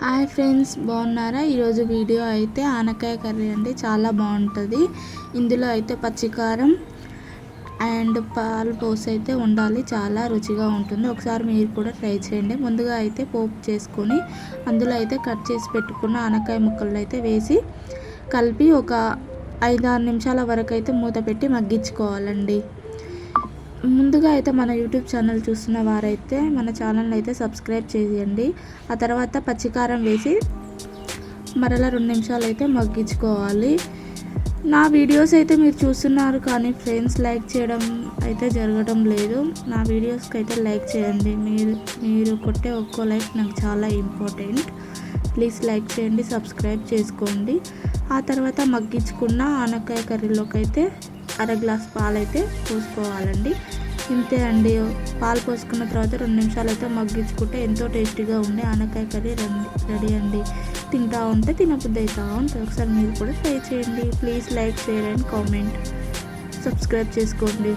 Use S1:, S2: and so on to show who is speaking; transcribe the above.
S1: Hi friends, బాగున్నారా? ఈరోజు video అయితే ఆనకాయ కర్రీ అండి. చాలా బాగుంటుంది. ఇందులో అయితే పచ్చికారం అండ్ పాలు పోసి అయితే ఉండాలి. చాలా రుచిగా ఉంటుంది. ఒకసారి మీరు కూడా ట్రై చేయండి. ముందుగా అయితే పోపు చేసుకొని అందులో అయితే కట్ చేసి పెట్టుకున్న ఆనకాయ ముక్కలు అయితే వేసి కలిపి ఒక 5-6 నిమిషాల వరకు అయితే మూత పెట్టి మగ్గించుకోవాలండి. ముందుగా అయితే మన యూట్యూబ్ ఛానల్ చూస్తున్న వారైతే మన ఛానల్ని అయితే సబ్స్క్రైబ్ చేయండి. ఆ తర్వాత పచ్చికారం వేసి మరలా 2 నిమిషాలు అయితే మగ్గించుకోవాలి. నా వీడియోస్ అయితే మీరు చూస్తున్నారు కానీ ఫ్రెండ్స్ లైక్ చేయడం అయితే జరగడం లేదు. నా వీడియోస్కి అయితే లైక్ చేయండి. మీరు కొట్టే ఒక్కో లైక్ నాకు చాలా ఇంపార్టెంట్. ప్లీజ్ లైక్ చేయండి, సబ్స్క్రైబ్ చేసుకోండి. ఆ తర్వాత మగ్గించుకున్న ఆనకాయ కర్రీలోకి అయితే 1/2 గ్లాస్ పాలు అయితే పోసుకోవాలండి. ఇంతే అండి. పాలు పోసుకున్న తర్వాత 2 నిమిషాలు అయితే మగ్గించుకుంటే ఎంతో టేస్టీగా ఉండే ఆనకాయ కర్రీ రెడీ అండి. తింటా ఉంటే తినబుద్ధి అవుతూ ఉంటుంది. ఒకసారి మీరు కూడా ట్రై చేయండి. Please like, share and comment, subscribe చేసుకోండి.